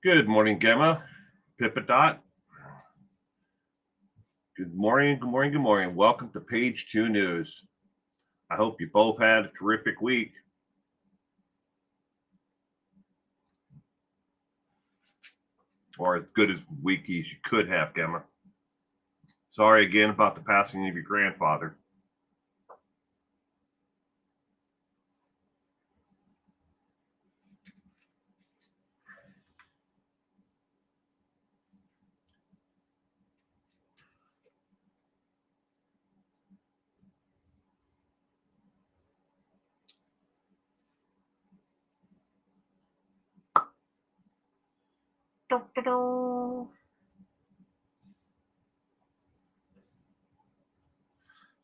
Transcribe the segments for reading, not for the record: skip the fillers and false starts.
Good morning, Gemma. Pippa Dot. Good morning, good morning, good morning. Welcome to Page 2 News. I hope you both had a terrific week. Or as good as week as you could have, Gemma. Sorry again about the passing of your grandfather.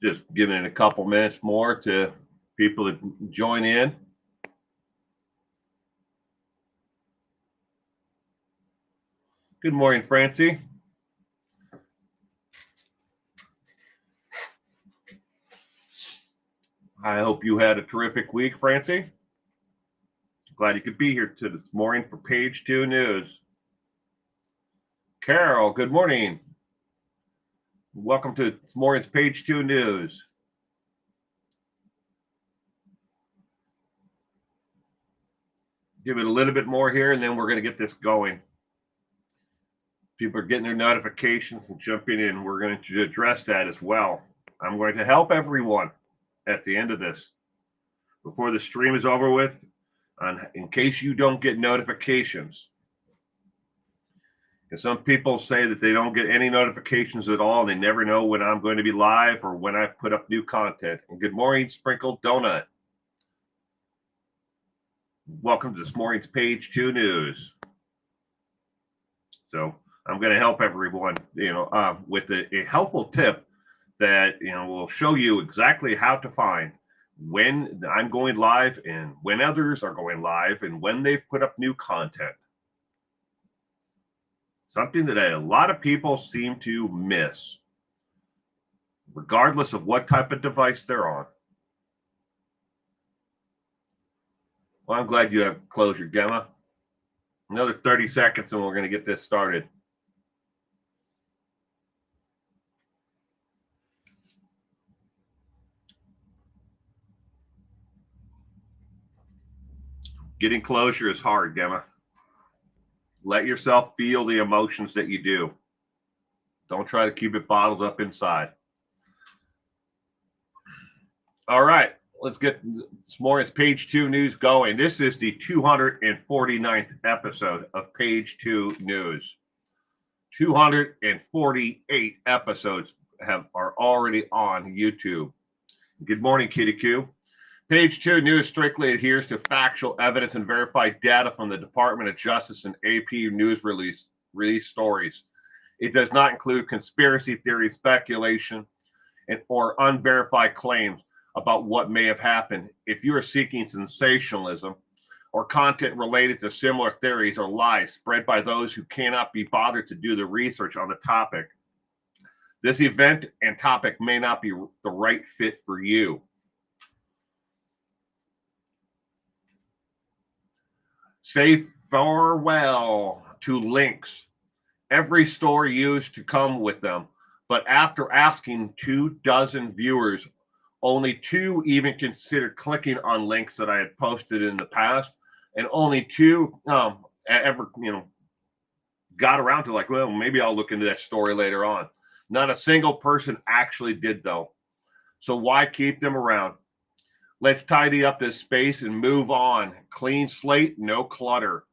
Just giving it a couple minutes more to people to join in. Good morning, Francie. I hope you had a terrific week, Francie. Glad you could be here to this morning for Page 2 News. Carol, good morning. Welcome to this morning's Page 2 News. Give it a little bit more here, and then we're going to get this going. People are getting their notifications and jumping in. We're going to address that as well. I'm going to help everyone at the end of this. Before the stream is over with, in case you don't get notifications. And some people say that they don't get any notifications at all, and they never know when I'm going to be live or when I put up new content. And good morning, Sprinkled Donut. Welcome to this morning's Page 2 News. So I'm going to help everyone, with a helpful tip that, will show you exactly how to find when I'm going live and when others are going live and when they've put up new content. Something that a lot of people seem to miss, regardless of what type of device they're on. Well, I'm glad you have closure, Gemma. Another 30 seconds and we're going to get this started. Getting closure is hard, Gemma. Let yourself feel the emotions that you do. Don't try to keep it bottled up inside. All right, let's get this morning's Page 2 News going. This is the 249th episode of Page 2 News. 248 episodes are already on YouTube. Good morning, Kitty Q. Page 2 News strictly adheres to factual evidence and verified data from the Department of Justice and AP News release stories. It does not include conspiracy theory speculation or unverified claims about what may have happened. If you are seeking sensationalism or content related to similar theories or lies spread by those who cannot be bothered to do the research on the topic, this event and topic may not be the right fit for you. Say farewell to links. Every story used to come with them, but after asking 24 viewers, only 2 even considered clicking on links that I had posted in the past, and only 2 ever got around to like, well, maybe I'll look into that story later on. Not a single person actually did, though. So why keep them around? Let's tidy up this space and move on. Clean slate, no clutter.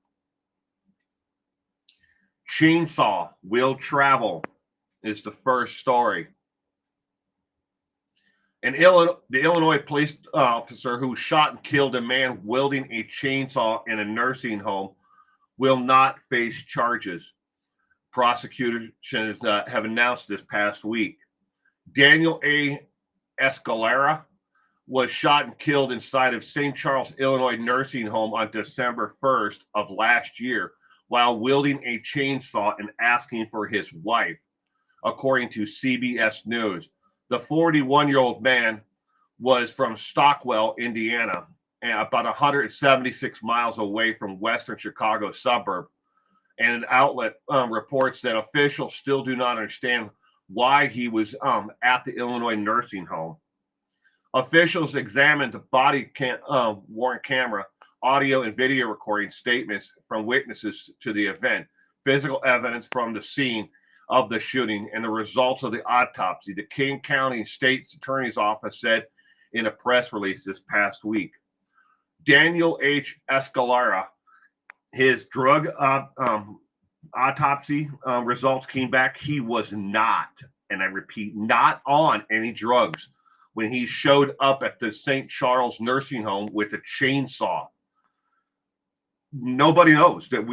Chainsaw will travel is the first story. The Illinois police officer who shot and killed a man wielding a chainsaw in a nursing home will not face charges. Prosecutors have announced this past week. Daniel A. Escalera was shot and killed inside of St. Charles, Illinois nursing home on December 1st of last year while wielding a chainsaw and asking for his wife, according to CBS News. The 41-year-old man was from Stockwell, Indiana, about 176 miles away from western Chicago suburb. And an outlet reports that officials still do not understand why he was at the Illinois nursing home. Officials examined the body worn camera, audio and video recording statements from witnesses to the event, physical evidence from the scene of the shooting, and the results of the autopsy. The King County State's Attorney's Office said in a press release this past week. Daniel H. Escalara, his drug autopsy results came back. He was not, and I repeat, not on any drugs when he showed up at the St. Charles nursing home with a chainsaw. Nobody knows that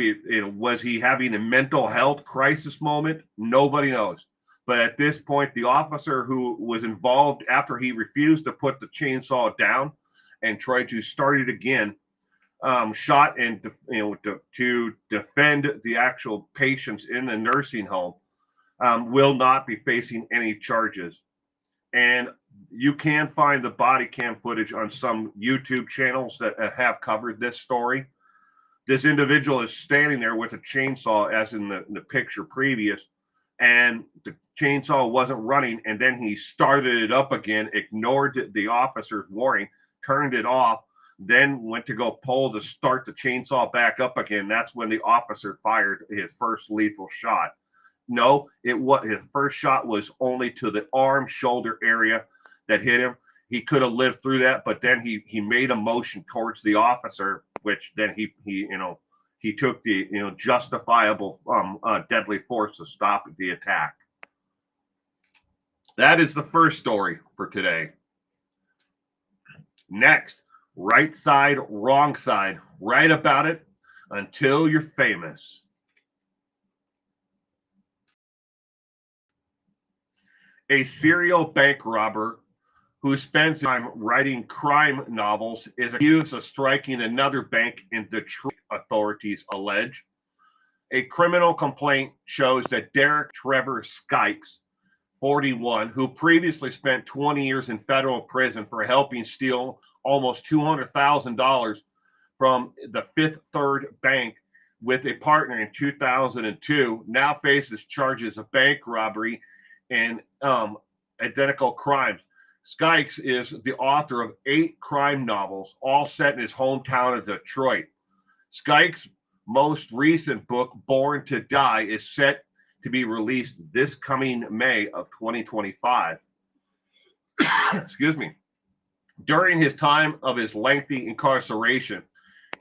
was he having a mental health crisis moment? Nobody knows. But at this point, the officer who was involved after he refused to put the chainsaw down and tried to start it again, shot and to defend the actual patients in the nursing home, will not be facing any charges. And you can find the body cam footage on some YouTube channels that have covered this story. This individual is standing there with a chainsaw, as in the picture previous, and the chainsaw wasn't running, and then he started it up again, ignored the officer's warning, turned it off, then went to go pull to start the chainsaw back up again. That's when the officer fired his first lethal shot. No, his first shot was only to the arm, shoulder area that hit him. He could have lived through that, but then he made a motion towards the officer, which then he took the justifiable deadly force to stop the attack. That is the first story for today. Next, right side, wrong side. Write about it until you're famous. A serial bank robber who spends time writing crime novels is accused of striking another bank in Detroit, authorities allege. A criminal complaint shows that Derek Trevor Skikes, 41, who previously spent 20 years in federal prison for helping steal almost $200,000 from the Fifth Third Bank with a partner in 2002, now faces charges of bank robbery and identical crimes. Skikes is the author of 8 crime novels, all set in his hometown of Detroit. Skikes' most recent book, Born to Die, is set to be released this coming May of 2025. Excuse me. During his time of his lengthy incarceration,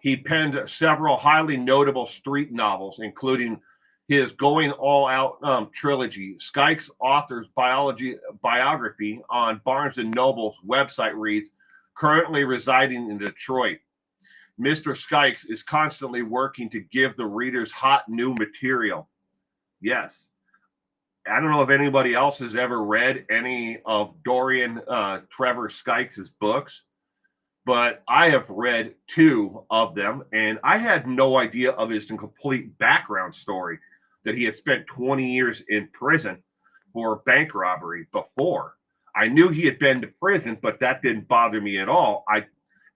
he penned several highly notable street novels, including his Going All Out trilogy. Skikes' author's biography on Barnes & Noble's website reads, currently residing in Detroit, Mr. Skikes is constantly working to give the readers hot new material. Yes. I don't know if anybody else has ever read any of Dorian Trevor Skikes' books, but I have read 2 of them, and I had no idea of his complete background story, that he had spent 20 years in prison for bank robbery before. I knew he had been to prison, but that didn't bother me at all.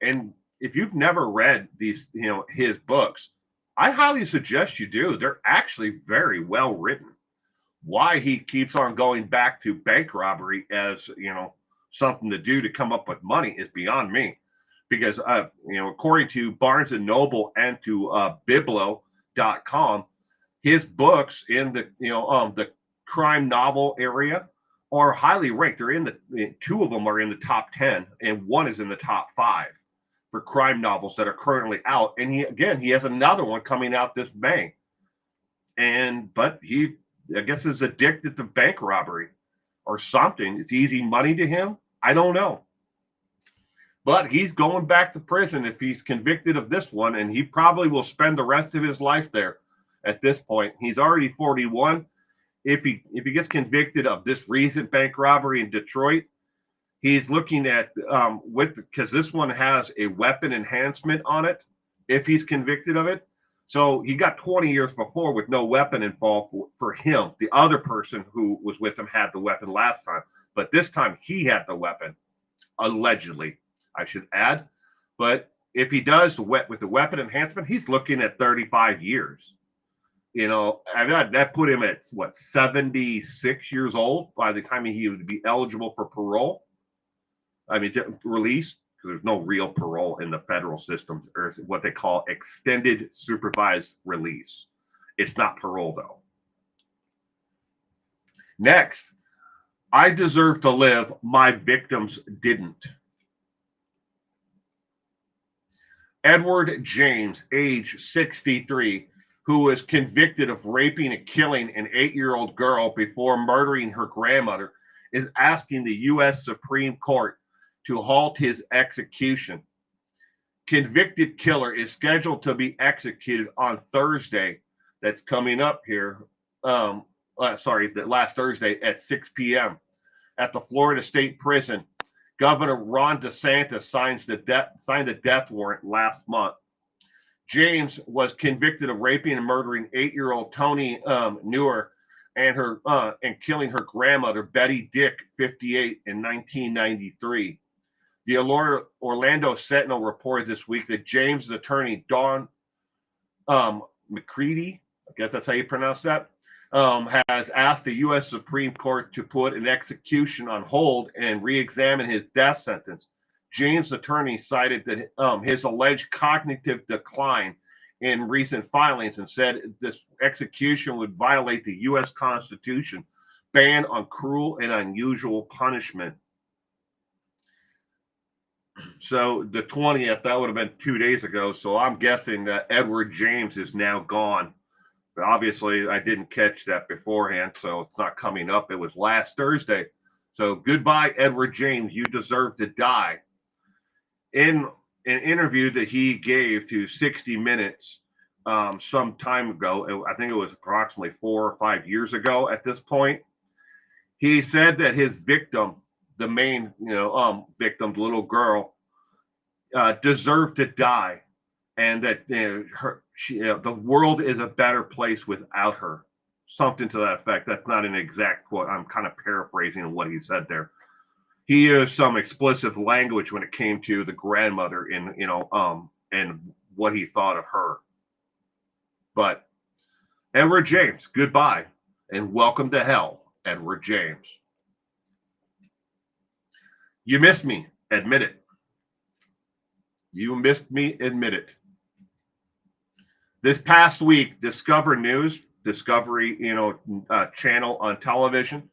And if you've never read these, his books, I highly suggest you do. They're actually very well written. Why he keeps on going back to bank robbery as, something to do to come up with money is beyond me. Because, according to Barnes & Noble and to Biblo.com, his books in the crime novel area are highly ranked. They're 2 of them are in the top 10, and 1 is in the top 5 for crime novels that are currently out. And he has another one coming out this May. But he, I guess, is addicted to bank robbery or something. It's easy money to him. I don't know. But he's going back to prison if he's convicted of this one, and he probably will spend the rest of his life there. At this point, he's already 41. If he gets convicted of this recent bank robbery in Detroit, he's looking at because this one has a weapon enhancement on it. If he's convicted of it, so he got 20 years before with no weapon involved for him. The other person who was with him had the weapon last time, but this time he had the weapon, allegedly, I should add. But if he does with the weapon enhancement, he's looking at 35 years. You know, that put him at what, 76 years old by the time he would be eligible for parole. I mean, release, because there's no real parole in the federal system, or what they call extended supervised release. It's not parole, though. Next, I deserve to live. My victims didn't. Edward James, age 63, who was convicted of raping and killing an 8-year-old girl before murdering her grandmother, is asking the U.S. Supreme Court to halt his execution. Convicted killer is scheduled to be executed on Thursday. That's coming up here. The last Thursday at 6 p.m. at the Florida State Prison. Governor Ron DeSantis signed the death warrant last month. James was convicted of raping and murdering 8-year-old Toni Newer and killing her grandmother, Betty Dick, 58, in 1993. The Orlando Sentinel reported this week that James' attorney, Dawn McCready, I guess that's how you pronounce that, has asked the U.S. Supreme Court to put an execution on hold and re-examine his death sentence. James' attorney cited that his alleged cognitive decline in recent filings and said this execution would violate the U.S. Constitution, ban on cruel and unusual punishment. So the 20th, that would have been 2 days ago. So I'm guessing that Edward James is now gone. But obviously, I didn't catch that beforehand, so it's not coming up. It was last Thursday. So goodbye, Edward James. You deserve to die. In an interview that he gave to 60 Minutes some time ago, I think it was approximately 4 or 5 years ago at this point, he said that his victim, the main victim, the little girl, deserved to die, and that the world is a better place without her. Something to that effect. That's not an exact quote. I'm kind of paraphrasing what he said there. He used some explicit language when it came to the grandmother and what he thought of her. But Edward James, goodbye and welcome to hell, Edward James. You missed me, admit it. You missed me, admit it. This past week, Discovery channel on television,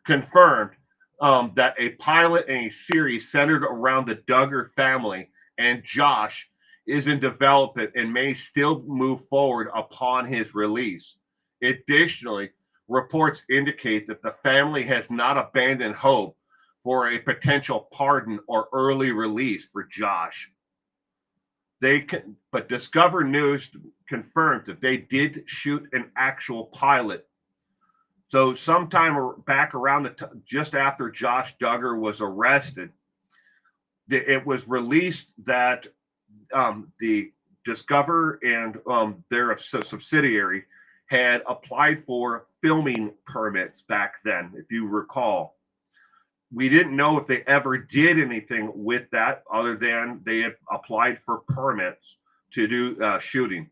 confirmed that a pilot in a series centered around the Duggar family and Josh is in development and may still move forward upon his release. Additionally, reports indicate that the family has not abandoned hope for a potential pardon or early release for Josh. But Discover News confirmed that they did shoot an actual pilot. So sometime back around just after Josh Duggar was arrested, it was released that the Discover and their subsidiary had applied for filming permits back then, if you recall. We didn't know if they ever did anything with that other than they had applied for permits to do shooting.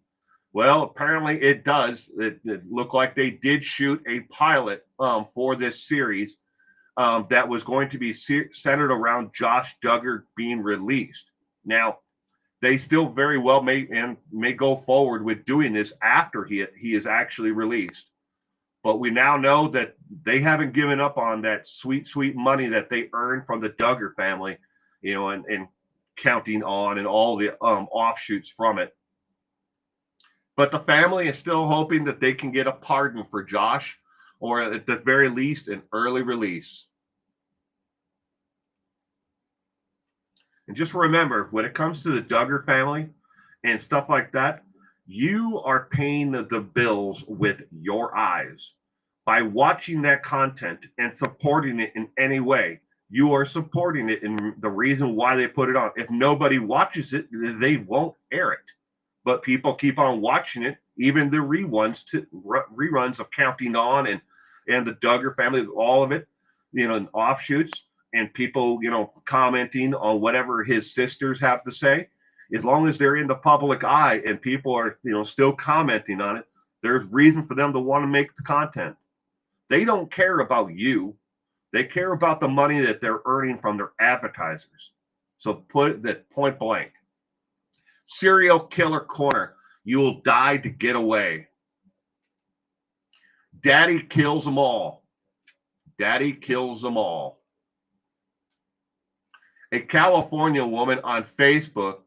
Well, apparently it does. It looked like they did shoot a pilot for this series that was going to be centered around Josh Duggar being released. Now, they still very well may go forward with doing this after he is actually released. But we now know that they haven't given up on that sweet, sweet money that they earned from the Duggar family, and counting on and all the offshoots from it. But the family is still hoping that they can get a pardon for Josh, or at the very least, an early release. And just remember, when it comes to the Duggar family and stuff like that, you are paying the bills with your eyes. By watching that content and supporting it in any way, you are supporting it in the reason why they put it on. If nobody watches it, they won't air it. But people keep on watching it, even the reruns of Counting On and the Duggar family, all of it, and offshoots, and people, commenting on whatever his sisters have to say. As long as they're in the public eye and people are, still commenting on it, there's reason for them to want to make the content. They don't care about you. They care about the money that they're earning from their advertisers. So put that point blank. Serial killer corner. You will die to get away. Daddy kills them all. Daddy kills them all. A California woman on Facebook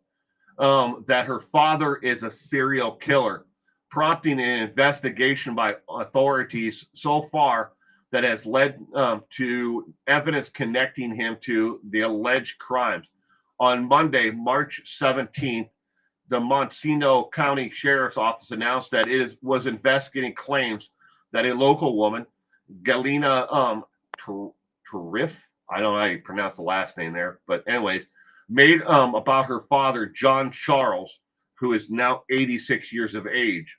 that her father is a serial killer, prompting an investigation by authorities so far that has led to evidence connecting him to the alleged crimes. On Monday, March 17th, the Montesino County Sheriff's Office announced that it was investigating claims that a local woman, Galina Tariff, I don't know how you pronounce the last name there, but anyways, made about her father, John Charles, who is now 86 years of age,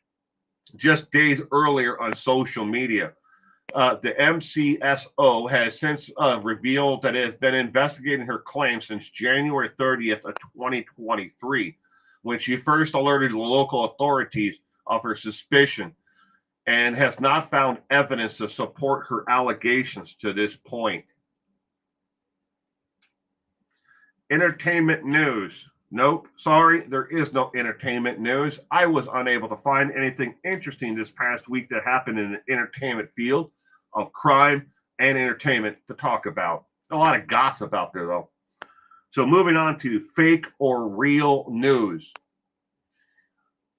just days earlier on social media. The MCSO has since revealed that it has been investigating her claim since January 30th of 2023, when she first alerted the local authorities of her suspicion, and has not found evidence to support her allegations to this point. Entertainment news. Nope, sorry, there is no entertainment news. I was unable to find anything interesting this past week that happened in the entertainment field of crime and entertainment to talk about. A lot of gossip out there, though. So moving on to fake or real news.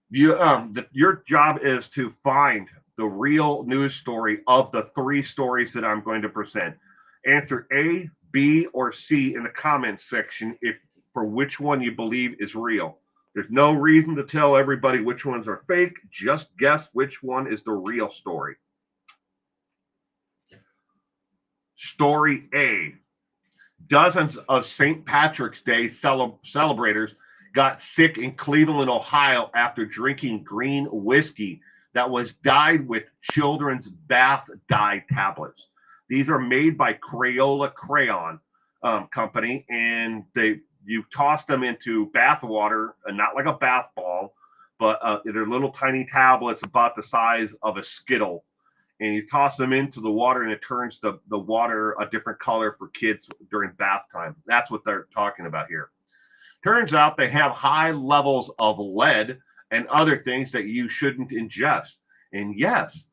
Your job is to find the real news story of the three stories that I'm going to present. Answer A, B, or C in the comments section if for which one you believe is real. There's no reason to tell everybody which ones are fake. Just guess which one is the real story. Story A. Dozens of St. Patrick's Day celebrators got sick in Cleveland, Ohio after drinking green whiskey that was dyed with children's bath dye tablets. These are made by Crayola Crayon Company, and you toss them into bath water, not like a bath ball, but they're little tiny tablets about the size of a Skittle. And you toss them into the water, and it turns the water a different color for kids during bath time. That's what they're talking about here. Turns out they have high levels of lead and other things that you shouldn't ingest. And yes,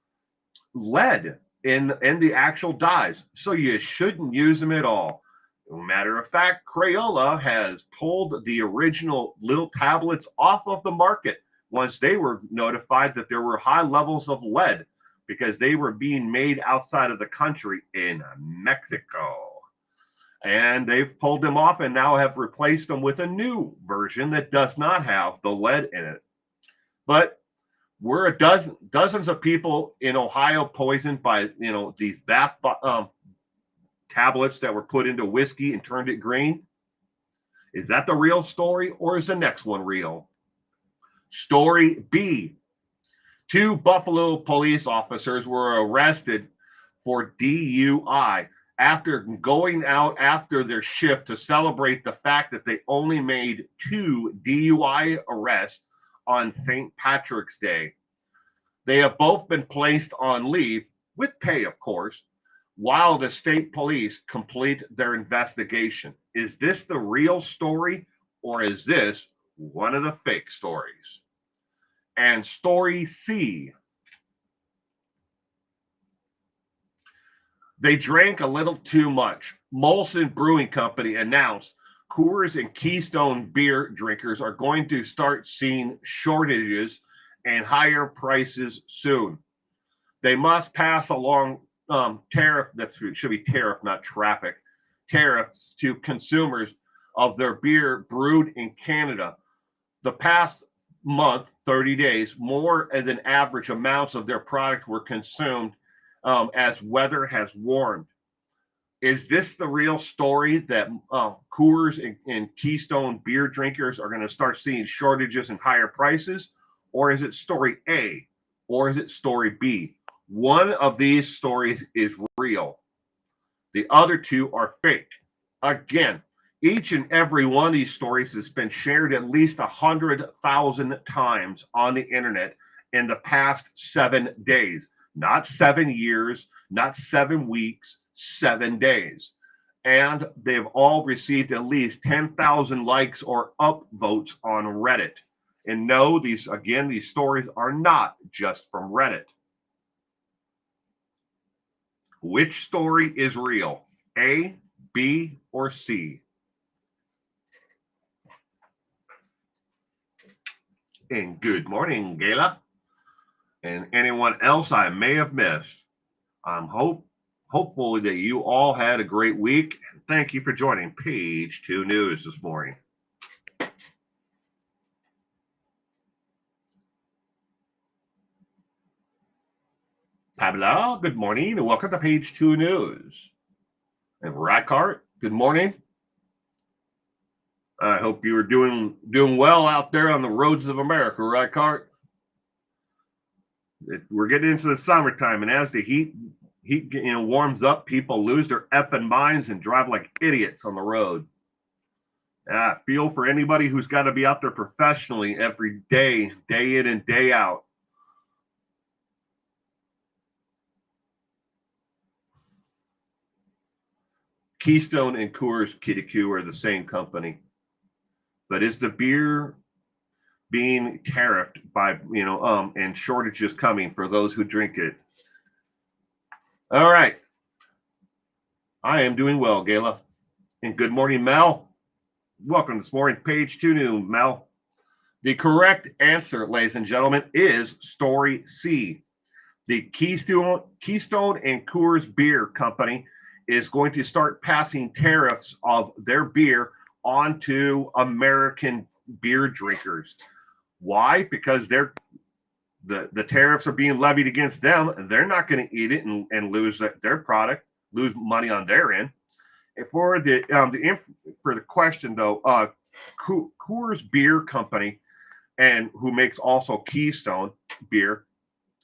lead in the actual dyes, so you shouldn't use them at all. Matter of fact, Crayola has pulled the original little tablets off of the market once they were notified that there were high levels of lead, because they were being made outside of the country in Mexico. And they've pulled them off and now have replaced them with a new version that does not have the lead in it. But we're dozens of people in Ohio poisoned by these bath tablets that were put into whiskey and turned it green. Is that the real story, or is the next one real? Story B. 2 Buffalo police officers were arrested for DUI after going out after their shift to celebrate the fact that they only made 2 DUI arrests on St. Patrick's Day. They have both been placed on leave, with pay, of course, while the state police complete their investigation. Is this the real story, or is this one of the fake stories? And story C. They drank a little too much. Molson Brewing Company announced Coors and Keystone beer drinkers are going to start seeing shortages and higher prices soon. They must pass along tariff, that should be tariff, not traffic, tariffs to consumers of their beer brewed in Canada. The past month, 30 days, more than average amounts of their product were consumed as weather has warmed. Is this the real story, that Coors and Keystone beer drinkers are going to start seeing shortages and higher prices? Or is it story A? Or is it story B? One of these stories is real. The other two are fake. Again, each and every one of these stories has been shared at least 100,000 times on the internet, in the past 7 days. Not 7 years, not 7 weeks, 7 days. And they've all received at least 10,000 likes or upvotes on Reddit. And no, these stories are not just from Reddit. Which story is real? A, B, or C? And good morning, Gayla. And anyone else I may have missed. I'm hopefully that you all had a great week. Thank you for joining Page 2 News this morning. Pablo, good morning, and welcome to Page 2 News. And Rackart, good morning. I hope you are doing well out there on the roads of America, Rackart. We're getting into the summertime, and as the heat warms up, people lose their effing minds and drive like idiots on the road. I feel for anybody who's got to be out there professionally every day, day in and day out. Keystone and Coors KTQ are the same company, but is the beer being tariffed by and shortages coming for those who drink it? All right, I am doing well, Gayla, and good morning, Mel. Welcome this morning, Page 2 News, Mel. The correct answer, ladies and gentlemen, is story C. The Keystone and Coors Beer Company is going to start passing tariffs of their beer onto American beer drinkers. Why? Because the tariffs are being levied against them, and they're not going to eat it and lose their product, lose money on their end. And for the question though, Coors Beer Company, and who makes also Keystone beer,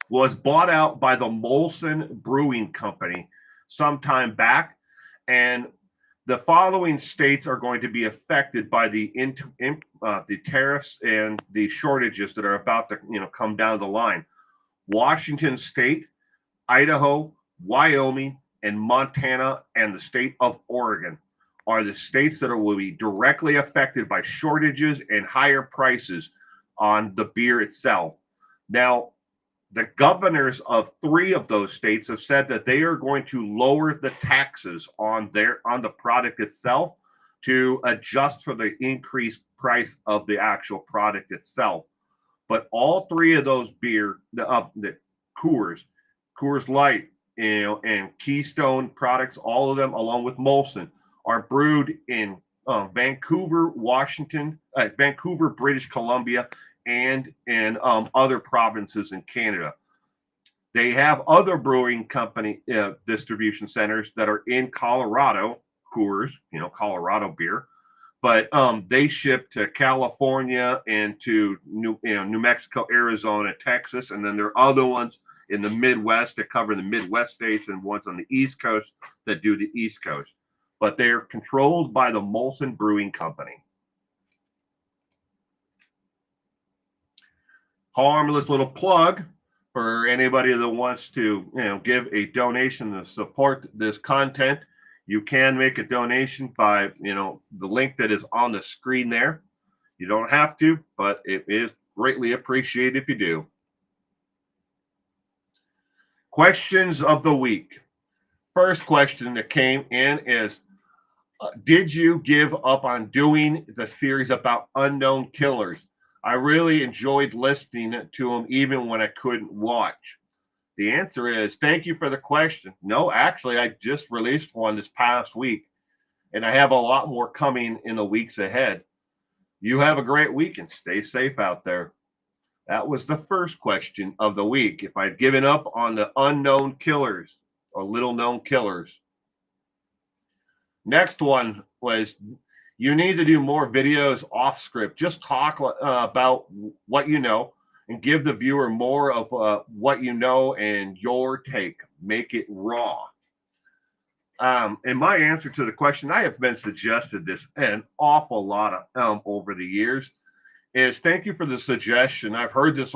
was bought out by the Molson Brewing Company sometime back, and the following states are going to be affected by the tariffs and the shortages that are about to come down the line. Washington State, Idaho, Wyoming, and Montana, and the state of Oregon are the states that will be directly affected by shortages and higher prices on the beer itself. Now, the governors of 3 of those states have said that they are going to lower the taxes on the product itself to adjust for the increased price of the actual product itself. But all 3 of those beer, the Coors Light, and Keystone products, all of them, along with Molson, are brewed in Vancouver, British Columbia, and in other provinces in Canada. They have other brewing company distribution centers that are in Colorado, Coors, Colorado beer, but they ship to California and to New Mexico, Arizona, Texas, and then there are other ones in the Midwest that cover the Midwest states, and ones on the East Coast that do the East Coast. But they're controlled by the Molson Brewing Company. Harmless little plug for anybody that wants to give a donation to support this content. You can make a donation by the link that is on the screen there. You don't have to, but it is greatly appreciated if you do. Questions of the week. First question that came in is, did you give up on doing the series about unknown killers? I really enjoyed listening to them even when I couldn't watch. The answer is, thank you for the question. No, actually, I just released one this past week, and I have a lot more coming in the weeks ahead. You have a great week and stay safe out there. That was the first question of the week. If I'd given up on the unknown killers or little known killers. Next one was, you need to do more videos off script. Just talk about what you know and give the viewer more of what you know and your take. Make it raw. And my answer to the question, I have been suggested this an awful lot of over the years, is thank you for the suggestion. I've heard this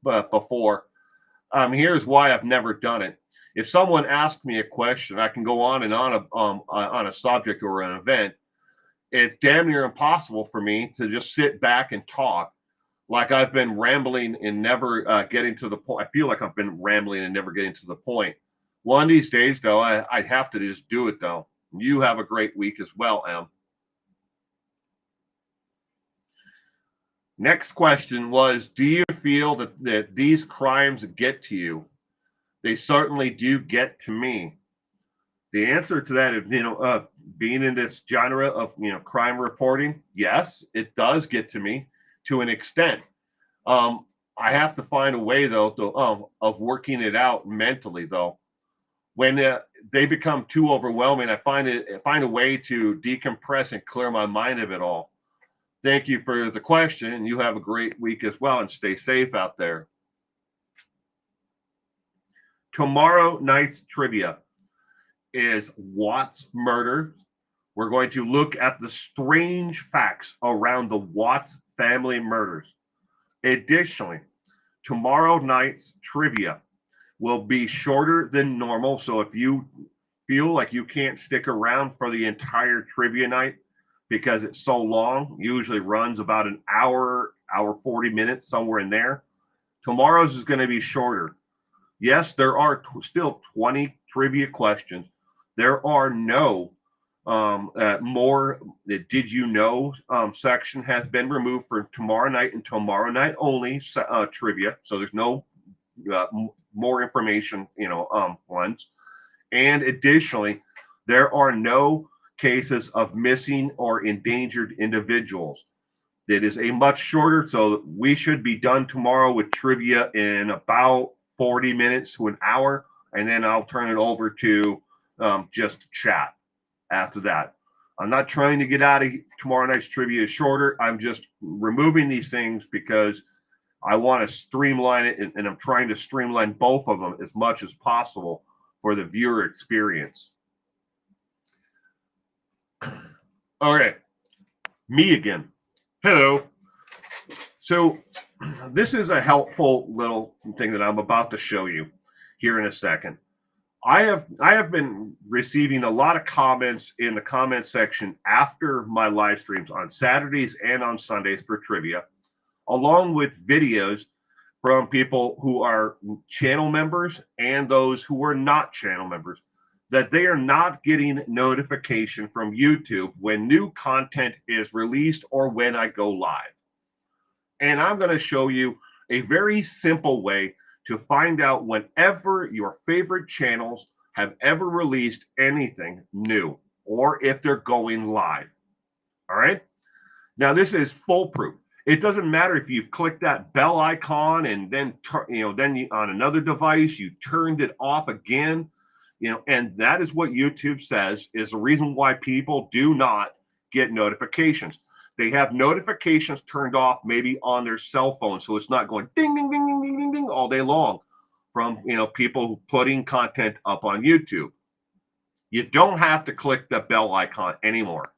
before. Here's why I've never done it. If someone asks me a question, I can go on and on a subject or an event. It's damn near impossible for me to just sit back and talk like I've been rambling and never getting to the point. I feel like I've been rambling and never getting to the point. One of these days, though, I'd have to just do it, though. You have a great week as well, Em. Next question was, do you feel that these crimes get to you? They certainly do get to me. The answer to that is, being in this genre of, crime reporting, yes, it does get to me to an extent. I have to find a way, though, of working it out mentally, though. When they become too overwhelming, I find a way to decompress and clear my mind of it all. Thank you for the question. You have a great week as well, and stay safe out there. Tomorrow night's trivia is Watts murder. We're going to look at the strange facts around the Watts family murders. Additionally, tomorrow night's trivia will be shorter than normal. So if you feel like you can't stick around for the entire trivia night because it's so long, usually runs about an hour, 40 minutes, somewhere in there. Tomorrow's is going to be shorter. Yes, there are still 20 trivia questions. There are no more did you know section has been removed for tomorrow night and tomorrow night only trivia. So there's no more information, ones. And additionally, there are no cases of missing or endangered individuals. It is a much shorter, so we should be done tomorrow with trivia in about 40 minutes to an hour, and then I'll turn it over to just chat after that. I'm not trying to get out of tomorrow night's trivia shorter. I'm just removing these things because I want to streamline it, and I'm trying to streamline both of them as much as possible for the viewer experience. Okay, me again. Hello. So this is a helpful little thing that I'm about to show you here in a second. I have been receiving a lot of comments in the comment section after my live streams on Saturdays and on Sundays for trivia, along with videos from people who are channel members and those who are not channel members, that they are not getting notification from YouTube when new content is released or when I go live. And I'm going to show you a very simple way to find out whenever your favorite channels have ever released anything new or if they're going live. All right. Now, this is foolproof. It doesn't matter if you've clicked that bell icon and then, on another device, you turned it off again. And that is what YouTube says is the reason why people do not get notifications. They have notifications turned off maybe on their cell phone, so it's not going ding, ding, ding, ding, ding, ding, ding all day long from, people putting content up on YouTube. You don't have to click the bell icon anymore.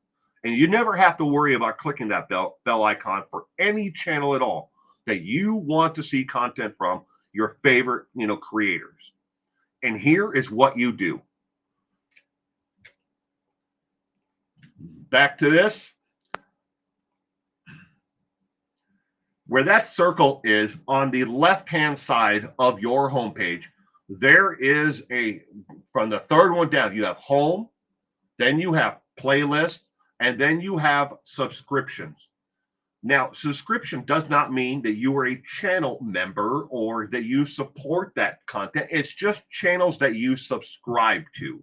And you never have to worry about clicking that bell icon for any channel at all that you want to see content from your favorite, creators. And here is what you do. Back to this. Where that circle is on the left-hand side of your homepage, there is from the third one down, you have home, then you have playlist, and then you have subscriptions. Now, subscription does not mean that you are a channel member or that you support that content. It's just channels that you subscribe to.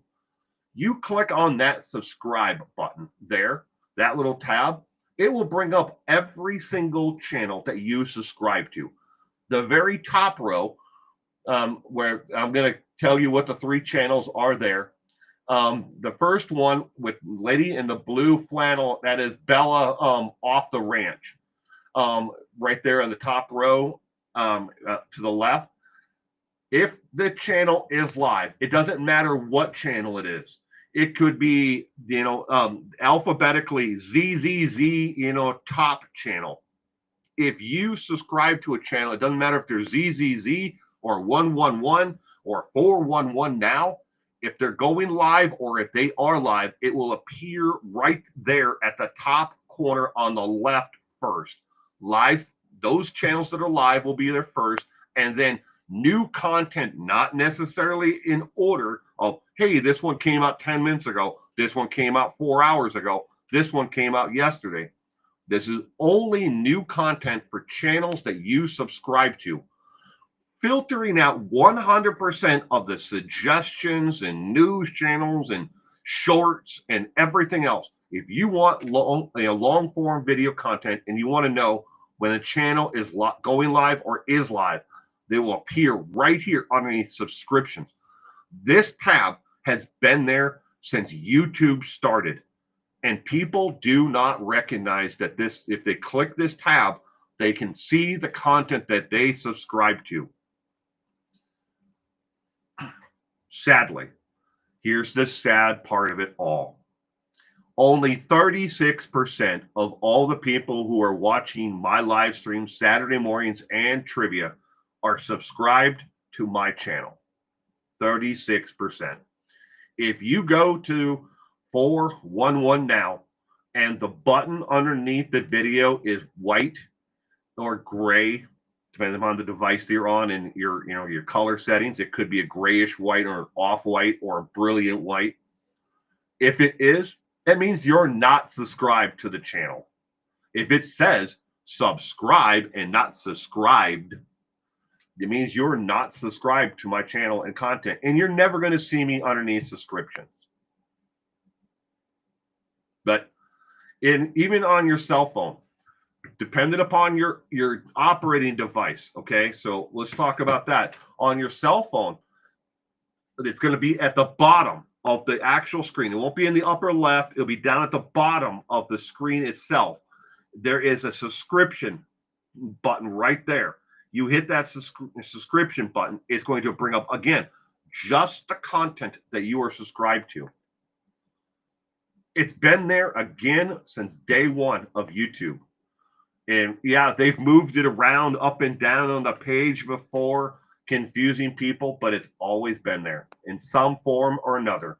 You click on that subscribe button there, that little tab. It will bring up every single channel that you subscribe to. The very top row, where I'm going to tell you what the 3 channels are there. The first one with lady in the blue flannel, that is Bella off the ranch. Right there on the top row to the left. If the channel is live, it doesn't matter what channel it is. It could be, alphabetically ZZZ, top channel. if you subscribe to a channel, it doesn't matter if they're ZZZ or 111 or 411 now, if they're going live or if they are live, it will appear right there at the top corner on the left first. Live, those channels that are live will be there first, and then new content, not necessarily in order of, hey, this one came out 10 minutes ago, this one came out 4 hours ago, this one came out yesterday. This is only new content for channels that you subscribe to, filtering out 100% of the suggestions and news channels and shorts and everything else. If you want long form video content and you want to know when a channel is going live or is live, they will appear right here underneath subscriptions. This tab has been there since YouTube started, and people do not recognize that this, if they click this tab, they can see the content that they subscribe to. Sadly, here's the sad part of it all. Only 36% of all the people who are watching my live streams Saturday mornings and trivia are subscribed to my channel. 36%. If you go to 411 now and the button underneath the video is white or gray, depending on the device you're on and your color settings, it could be a grayish white or an off-white or a brilliant white. If it is, that means you're not subscribed to the channel. If it says subscribe and not subscribed, it means you're not subscribed to my channel and content, and you're never going to see me underneath subscriptions. But even on your cell phone, dependent upon your operating device, okay? So let's talk about that. On your cell phone, it's going to be at the bottom of the actual screen. It won't be in the upper left. It'll be down at the bottom of the screen itself. There is a subscription button right there. You hit that subscription button, it's going to bring up, again, just the content that you are subscribed to. It's been there, again, since day one of YouTube. And yeah, they've moved it around up and down on the page before, confusing people, but it's always been there in some form or another.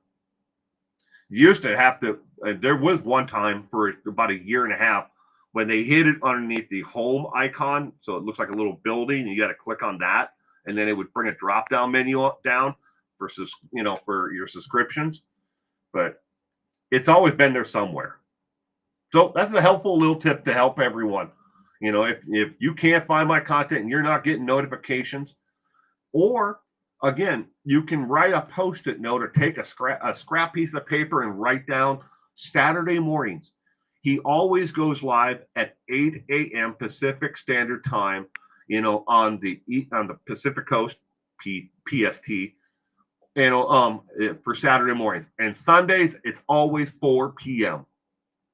You used to have to, there was one time for about a year and a half when they hid it underneath the home icon, so it looks like a little building, and you got to click on that, and then it would bring a drop-down menu down for your subscriptions. But it's always been there somewhere. So that's a helpful little tip to help everyone. If you can't find my content and you're not getting notifications, or again, you can write a post-it note or take a scrap piece of paper and write down Saturday mornings. He always goes live at 8 a.m. Pacific Standard Time, on the Pacific Coast, PST, for Saturday mornings. And Sundays, it's always 4 p.m.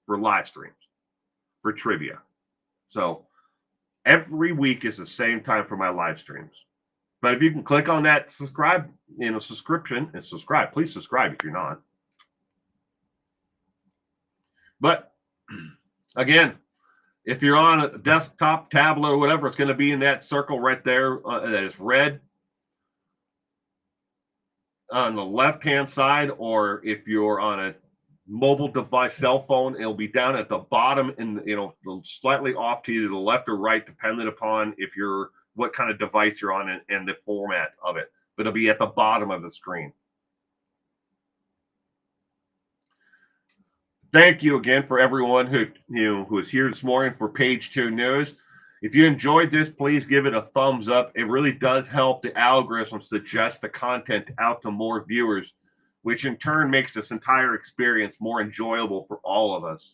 for live streams, for trivia. So every week is the same time for my live streams. But if you can click on that subscription and subscribe, please subscribe if you're not. But again, if you're on a desktop, tablet, or whatever, it's going to be in that circle right there that is red on the left-hand side, or if you're on a mobile device, cell phone, it'll be down at the bottom and slightly off to you to the left or right, depending upon what kind of device you're on and the format of it. But it'll be at the bottom of the screen. Thank you again for everyone who is here this morning for Page 2 News. If you enjoyed this, please give it a thumbs up. It really does help the algorithm suggest the content out to more viewers, which in turn makes this entire experience more enjoyable for all of us.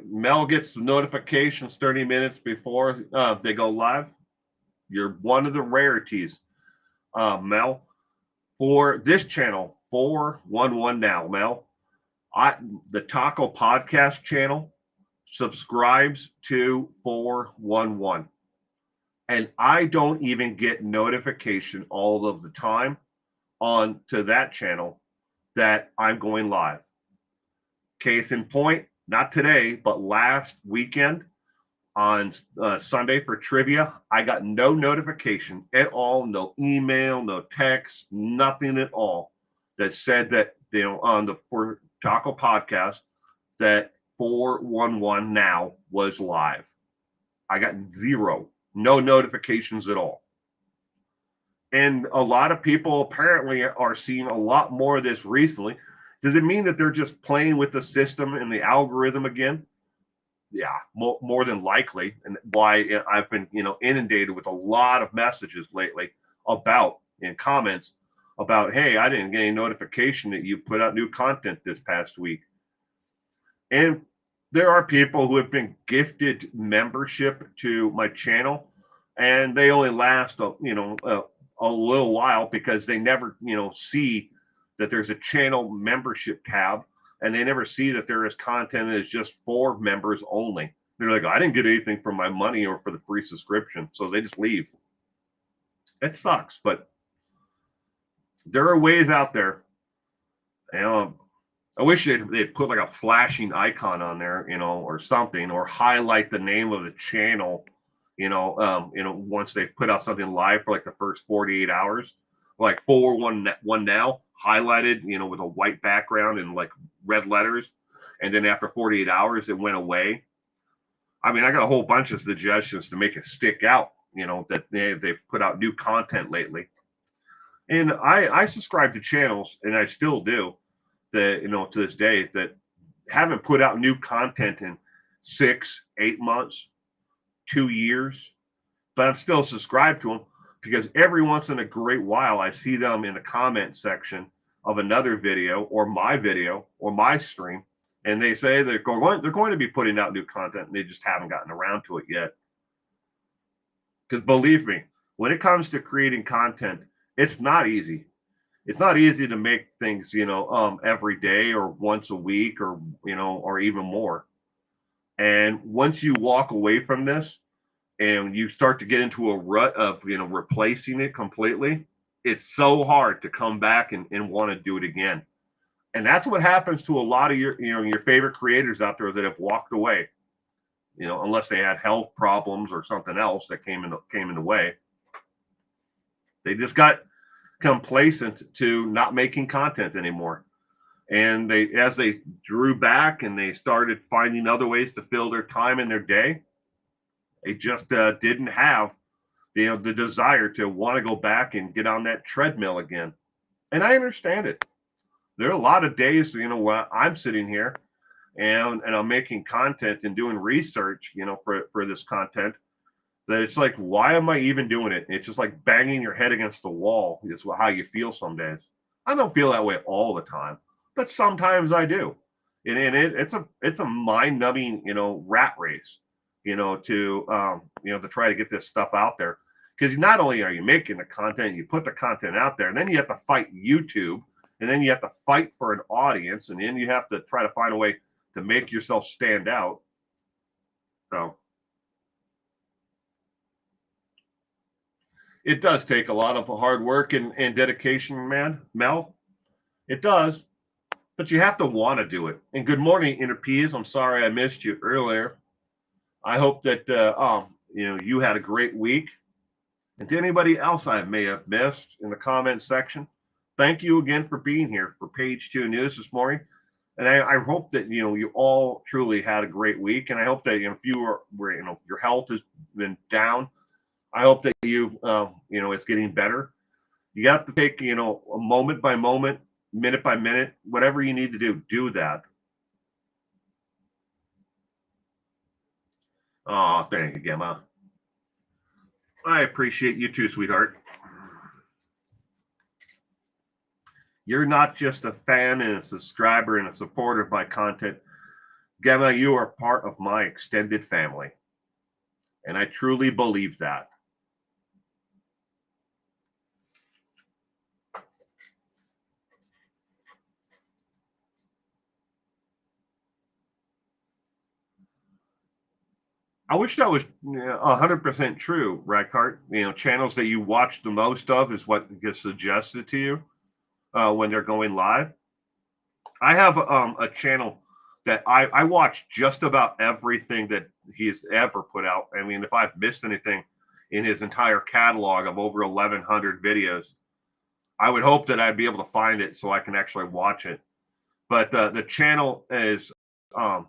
Mel gets notifications 30 minutes before they go live. You're one of the rarities, Mel. For this channel, 411 now, Mel, the Taco Podcast channel subscribes to 411. And I don't even get notification all of the time on to that channel that I'm going live. Case in point, not today, but last weekend on Sunday for trivia, I got no notification at all, no email, no text, nothing at all that said that, on the For Taco podcast, that 411 now was live. I got zero, no notifications at all. And a lot of people apparently are seeing a lot more of this recently. Does it mean that they're just playing with the system and the algorithm again? Yeah, more than likely. And why I've been, inundated with a lot of messages lately about, in comments about, hey, I didn't get any notification that you put out new content this past week. And there are people who have been gifted membership to my channel, and they only last, a little while because they never, see that there's a channel membership tab, and they never see that there is content that is just for members only. They're like, I didn't get anything for my money or for the free subscription, so they just leave. It sucks, but there are ways out there. I wish they'd put like a flashing icon on there, or something, or highlight the name of the channel, once they've put out something live for like the first 48 hours, like 411 now, highlighted, with a white background and like red letters. And then after 48 hours, it went away. I mean, I got a whole bunch of suggestions to make it stick out, that they've put out new content lately. And I subscribe to channels, and I still do, that, to this day, that haven't put out new content in 6, 8 months, 2 years, but I'm still subscribed to them because every once in a great while I see them in the comment section of another video or my stream, and they say they're going to be putting out new content, and they just haven't gotten around to it yet. Because believe me, when it comes to creating content, it's not easy. It's not easy to make things, every day or once a week or, or even more. And once you walk away from this and you start to get into a rut of, replacing it completely, it's so hard to come back and want to do it again. And that's what happens to a lot of your favorite creators out there that have walked away, unless they had health problems or something else that came in the way. They just got complacent to not making content anymore. And as they drew back and they started finding other ways to fill their time in their day, they just didn't have the desire to want to go back and get on that treadmill again. And I understand it. There are a lot of days, when I'm sitting here and I'm making content and doing research, for this content, that it's like, why am I even doing it? It's just like banging your head against the wall is how you feel some days. I don't feel that way all the time, but sometimes I do. And it's a mind-numbing, rat race, to try to get this stuff out there. Because not only are you making the content, you put the content out there, and then you have to fight YouTube, and then you have to fight for an audience, and then you have to try to find a way to make yourself stand out. So it does take a lot of hard work and dedication, man, Mel. It does, but you have to want to do it. And good morning, Inner Peas. I'm sorry I missed you earlier. I hope that you had a great week. And to anybody else I may have missed in the comment section, thank you again for being here for Page 2 News this morning. And I hope that you all truly had a great week. And I hope that if you were your health has been down, I hope that it's getting better. You have to take, a moment by moment, minute by minute, whatever you need to do that. Oh, thank you, Gemma. I appreciate you too, sweetheart. You're not just a fan and a subscriber and a supporter of my content. Gemma, you are part of my extended family. And I truly believe that. I wish that was 100% true, Reichart. Channels that you watch the most of is what gets suggested to you when they're going live. I have a channel that I watch just about everything that he's ever put out. I mean, if I've missed anything in his entire catalog of over 1,100 videos, I would hope that I'd be able to find it so I can actually watch it. But the channel is, um,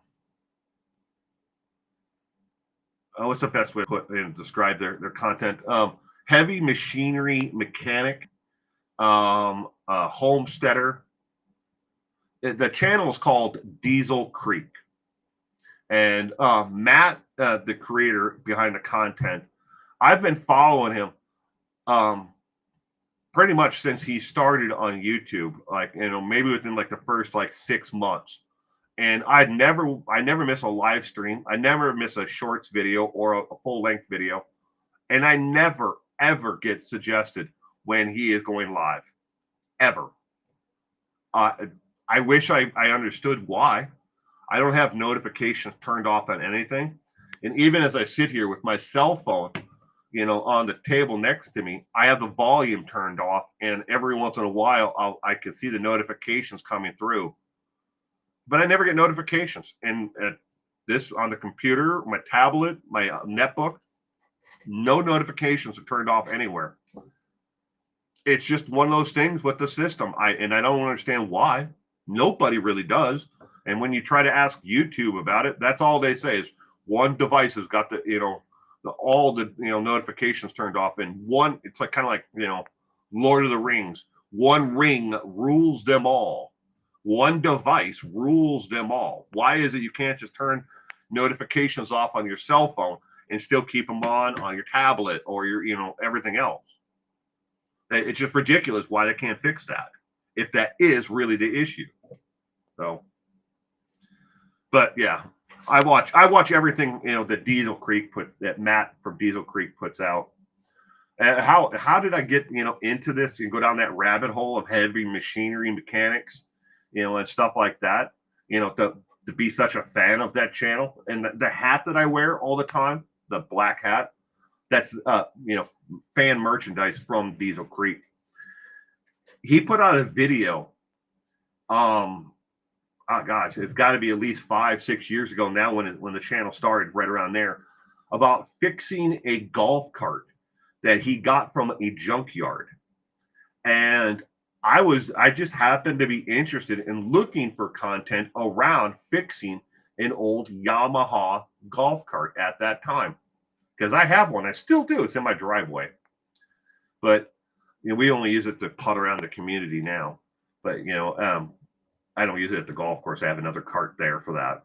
what's the best way to put and describe their content? Heavy machinery mechanic, homesteader. The channel is called Diesel Creek. And Matt, the creator behind the content, I've been following him um, pretty much since he started on YouTube, like, maybe within like the first like 6 months. And I never miss a live stream. I never miss a shorts video or a full length video. And I never, ever get suggested when he is going live, ever. Uh, I wish I understood why. I don't have notifications turned off on anything. And even as I sit here with my cell phone, on the table next to me, I have the volume turned off. And every once in a while, I can see the notifications coming through. But I never get notifications. And this on the computer, my tablet, my netbook, no notifications are turned off anywhere. It's just one of those things with the system. I don't understand why. Nobody really does. And when you try to ask YouTube about it, that's all they say is one device has got all the notifications turned off, and one, it's like kind of like Lord of the Rings. One ring rules them all. One device rules them all. Why is it you can't just turn notifications off on your cell phone and still keep them on your tablet or your everything else? It's just ridiculous why they can't fix that, if that is really the issue. So, but yeah, I watch everything that Matt from Diesel Creek puts out. How did I get into this? You go down that rabbit hole of heavy machinery mechanics, and stuff like that. To be such a fan of that channel, and the hat that I wear all the time, the black hat, that's fan merchandise from Diesel Creek. He put out a video. Oh gosh, it's got to be at least 5-6 years ago now when the channel started, right around there, about fixing a golf cart that he got from a junkyard. And I just happened to be interested in looking for content around fixing an old Yamaha golf cart at that time, because I have one. I still do. It's in my driveway, but we only use it to putt around the community now. But I don't use it at the golf course. I have another cart there for that.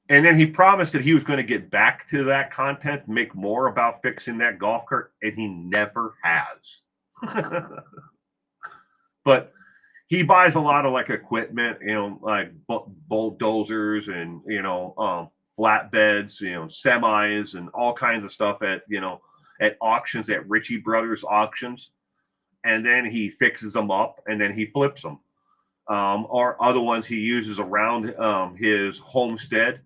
And then he promised that he was going to get back to that content, make more about fixing that golf cart, and he never has. But he buys a lot of like equipment, like bulldozers and flatbeds, semis and all kinds of stuff at auctions, at Ritchie Brothers auctions, and then he fixes them up and then he flips them. Or other ones he uses around his homestead.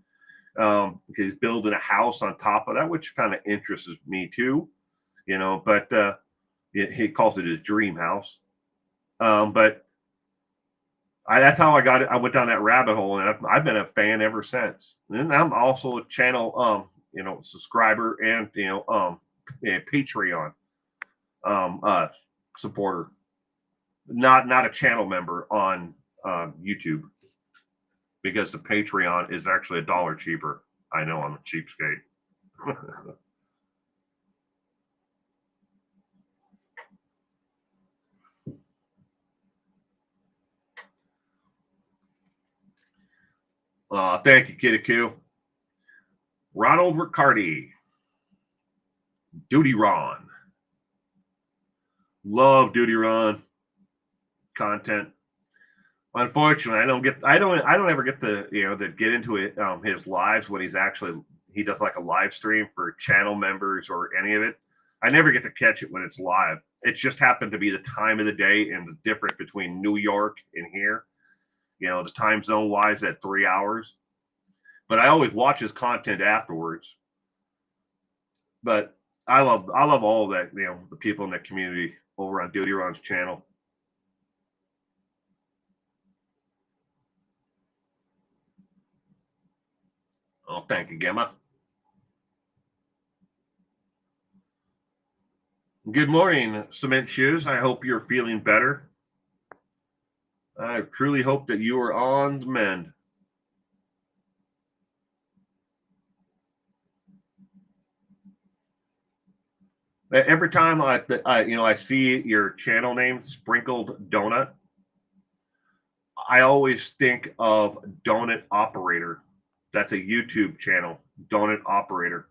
He's building a house on top of that, which kind of interests me too, but he calls it his dream house. But that's how I got it. I went down that rabbit hole, and I've been a fan ever since. And I'm also a channel, subscriber and, Patreon supporter. Not a channel member on YouTube, because the Patreon is actually $1 cheaper. I know, I'm a cheapskate. Thank you, Kitty Q. Ronald Riccardi, Duty Ron. Love Duty Ron content. Unfortunately, I don't ever get to get into it his lives when he does like a live stream for channel members or any of it. I never get to catch it when it's live. It just happened to be the time of the day and the difference between New York and here. The time zone wise at 3 hours. But I always watch his content afterwards. But I love all that, the people in that community over on Duty Ron's channel. Thank you, Gemma. Good morning, Cement Shoes. I hope you're feeling better. I truly hope that you are on the mend. Every time I see your channel name, Sprinkled Donut, I always think of Donut Operator. That's a YouTube channel, Donut Operator.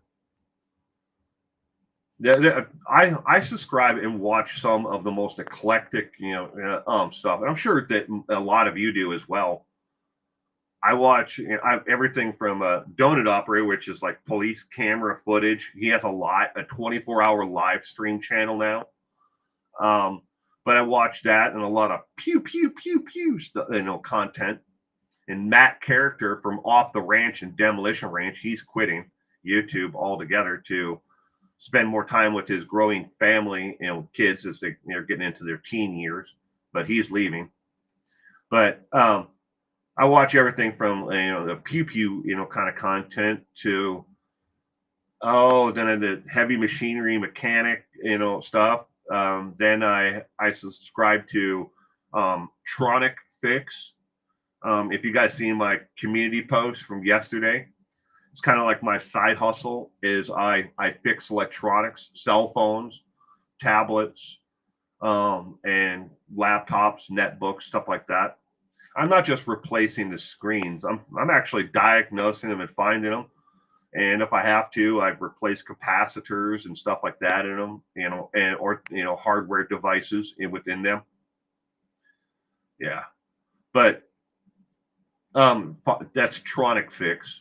I subscribe and watch some of the most eclectic, stuff. And I'm sure that a lot of you do as well. I watch everything from a Donut Operator, which is like police camera footage. He has a 24-hour live stream channel now. But I watch that and a lot of pew pew pew pew stuff, content. And Matt Character from Off the Ranch and Demolition Ranch, he's quitting YouTube altogether to spend more time with his growing family, kids as they're getting into their teen years. But he's leaving. But I watch everything from the pew pew kind of content to then the heavy machinery mechanic stuff. Then I subscribe to Tronic Fix. If you guys seen my community post from yesterday, it's kind of like my side hustle is I fix electronics, cell phones, tablets, and laptops, netbooks, stuff like that. I'm not just replacing the screens. I'm actually diagnosing them and finding them. And if I have to, I've replaced capacitors and stuff like that in them, or hardware devices within them. Yeah, but that's Tronic Fix,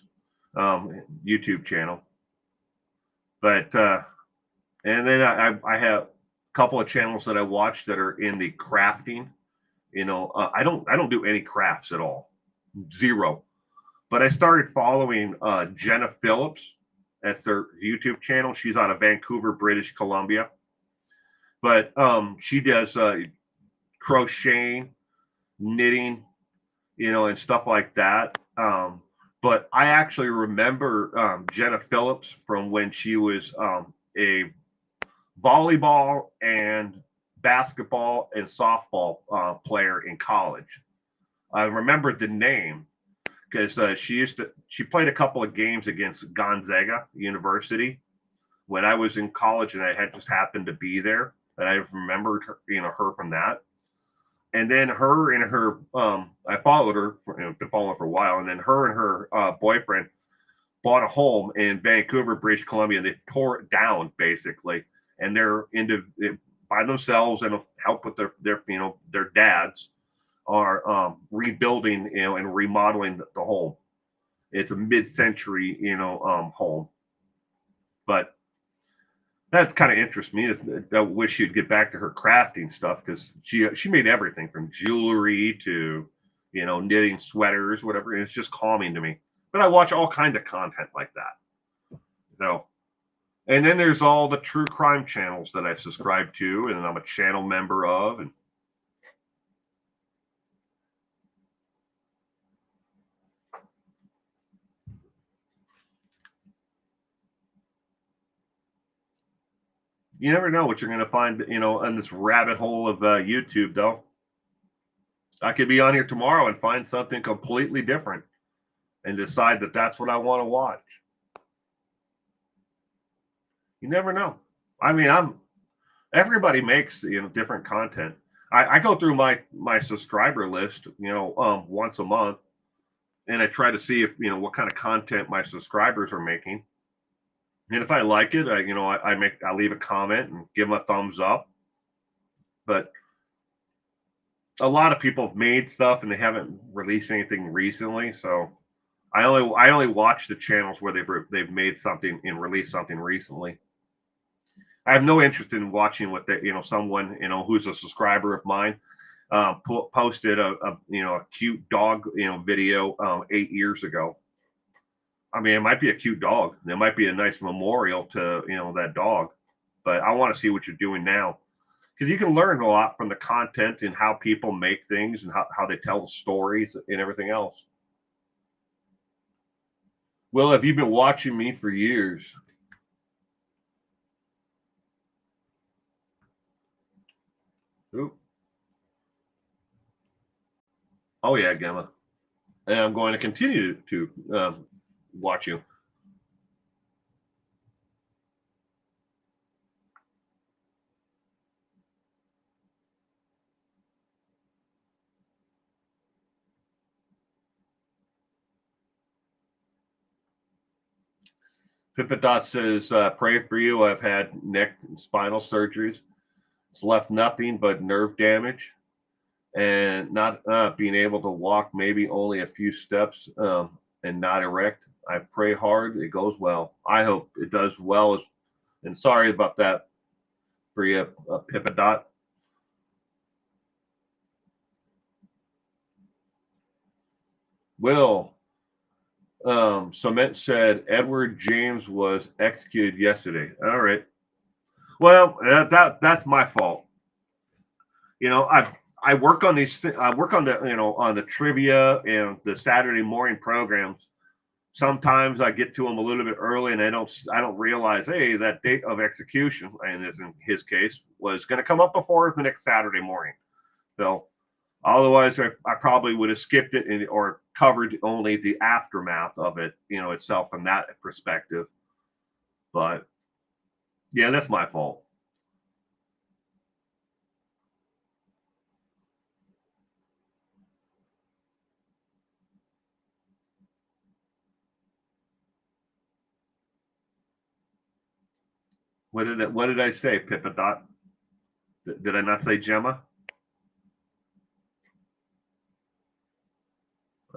YouTube channel. But and then I have a couple of channels that I watch that are in the crafting. I don't do any crafts at all, zero. But I started following Jenna Phillips. That's her YouTube channel. She's out of Vancouver, British Columbia. But she does crocheting, knitting, and stuff like that. But I actually remember Jenna Phillips from when she was a volleyball and basketball and softball player in college. I remembered the name because she played a couple of games against Gonzaga University when I was in college, and I had just happened to be there, and I remembered her from that. And then I followed her, been following her for a while, and then her and her boyfriend bought a home in Vancouver, British Columbia, and they tore it down basically, and they're by themselves and help with their dads are rebuilding and remodeling the home. It's a mid-century home, but that kind of interests me. I wish she'd get back to her crafting stuff because she made everything from jewelry to knitting sweaters, whatever. And it's just calming to me. But I watch all kinds of content like that. And then there's all the true crime channels that I subscribe to, and I'm a channel member of, and you never know what you're going to find, in this rabbit hole of YouTube, though. I could be on here tomorrow and find something completely different and decide that that's what I want to watch. You never know. I mean, everybody makes, different content. I go through my subscriber list, once a month, and I try to see if, what kind of content my subscribers are making. And if I like it, I leave a comment and give them a thumbs up. But a lot of people have made stuff and they haven't released anything recently. So I only watch the channels where they've made something and released something recently. I have no interest in watching what someone who's a subscriber of mine posted a cute dog video 8 years ago. I mean, it might be a cute dog. There might be a nice memorial to, that dog, but I want to see what you're doing now because you can learn a lot from the content and how people make things and how they tell the stories and everything else. Will, have you been watching me for years? Oop. Oh yeah, Gemma. And I'm going to continue to watch you. Pippadot says, pray for you. I've had neck and spinal surgeries. It's left nothing but nerve damage and not being able to walk maybe only a few steps and not erect. I pray hard. It goes well. I hope it does well. And sorry about that for you, Pippadot. Will, Cement said Edward James was executed yesterday. All right. Well, that's my fault. You know, I work on these. I work on the on the trivia and the Saturday morning programs. Sometimes I get to them a little bit early, and I don't realize, hey, that date of execution, and as in his case, was going to come up before the next Saturday morning. So otherwise, I probably would have skipped it or covered only the aftermath of it, itself from that perspective. But yeah, that's my fault. What did I say, Pippa Dot? Did I not say Gemma?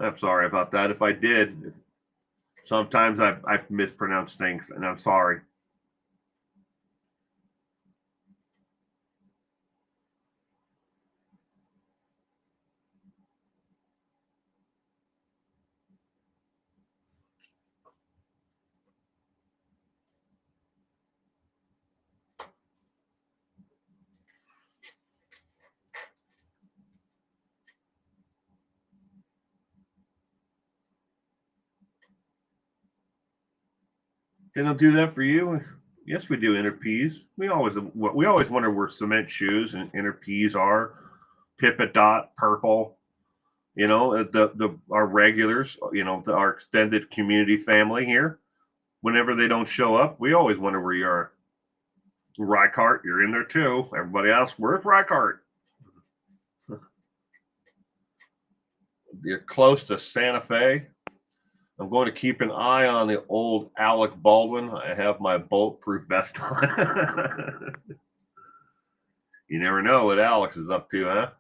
I'm sorry about that. If I did, sometimes I've mispronounced things, and I'm sorry. Can I do that for you? Yes, we do inner peas. We always wonder where cement shoes and inner peas are. Pippa Dot, purple. The our regulars. Our extended community family here. Whenever they don't show up, we always wonder where you are. Rykart, you're in there too. Everybody else, where's Rykart? You're close to Santa Fe. I'm going to keep an eye on the old Alec Baldwin. I have my bulletproof vest on. You never know what Alex is up to, huh?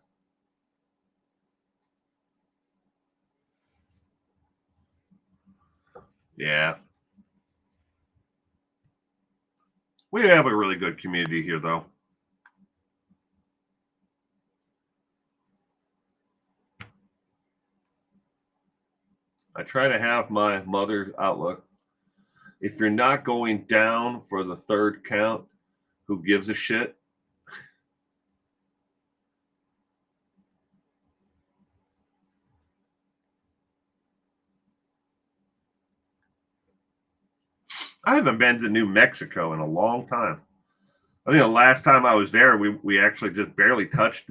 Yeah. We have a really good community here, though. I try to have my mother's outlook. If you're not going down for the third count, who gives a shit? I haven't been to New Mexico in a long time. I think the last time I was there, we actually just barely touched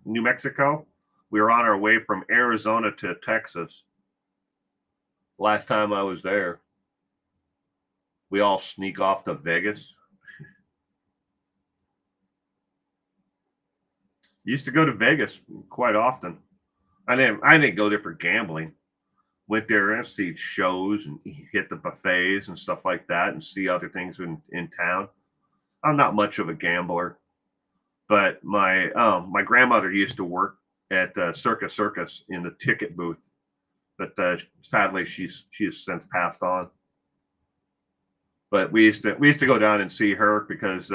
New Mexico. We were on our way from Arizona to Texas. Last time I was there, we all sneak off to Vegas. Used to go to Vegas quite often. I didn't go there for gambling. Went there and see shows and hit the buffets and stuff like that and see other things in town. I'm not much of a gambler, but my grandmother used to work at Circus in the ticket booth, but sadly she's since passed on. But we used to go down and see her because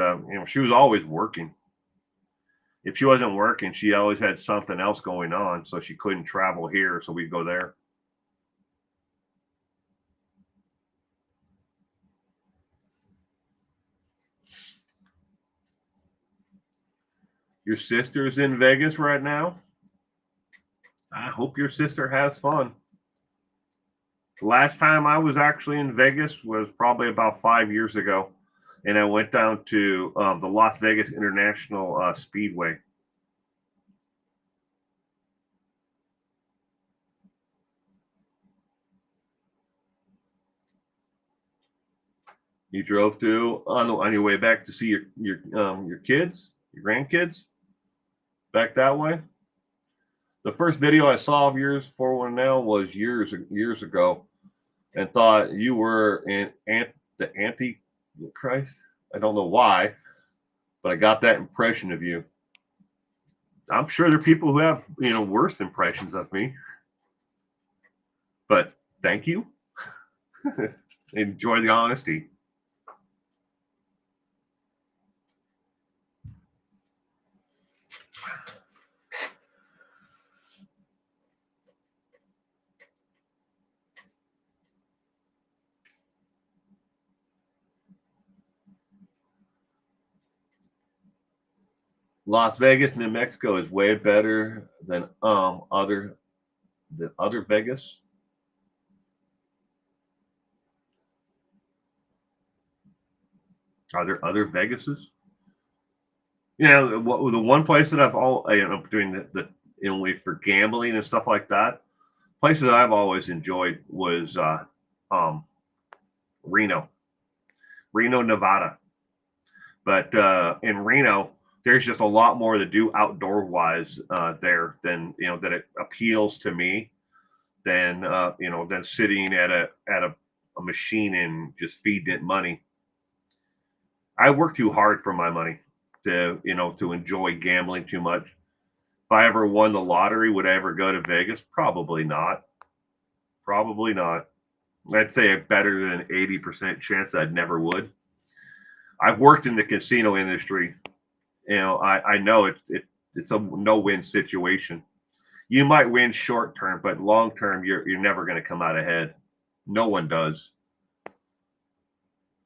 she was always working. If she wasn't working, she always had something else going on, so she couldn't travel here. So we'd go there. Your sister's in Vegas right now. I hope your sister has fun. Last time I was actually in Vegas was probably about 5 years ago, and I went down to the Las Vegas International Speedway. You drove to on your way back to see your kids, your grandkids, back that way. The first video I saw of yours, 419, was years ago, and thought you were the Antichrist. I don't know why, but I got that impression of you. I'm sure there are people who have worse impressions of me, but thank you. Enjoy the honesty. Las Vegas, New Mexico is way better than other Vegas. Are there other Vegases? The one place that I've doing for gambling and stuff like that, places I've always enjoyed was Reno, Nevada. But in Reno, there's just a lot more to do outdoor wise there than that it appeals to me than than sitting at a machine and just feeding it money. I work too hard for my money to enjoy gambling too much. If I ever won the lottery, would I ever go to Vegas? Probably not. Probably not. I'd say a better than 80% chance that I never would. I've worked in the casino industry. I know it's a no-win situation. You might win short term, but long term, you're never going to come out ahead. No one does.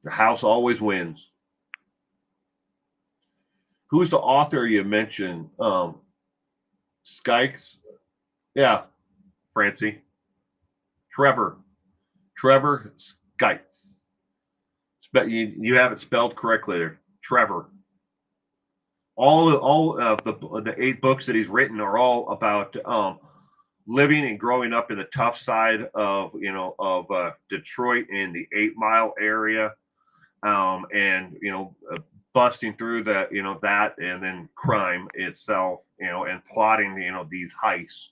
The house always wins. Who's the author you mentioned? Skykes? Yeah, Francie. Trevor Skykes. You have it spelled correctly there. Trevor. All of the 8 books that he's written are all about living and growing up in the tough side of Detroit in the 8 Mile area, and busting through that and then crime itself, and plotting these heists.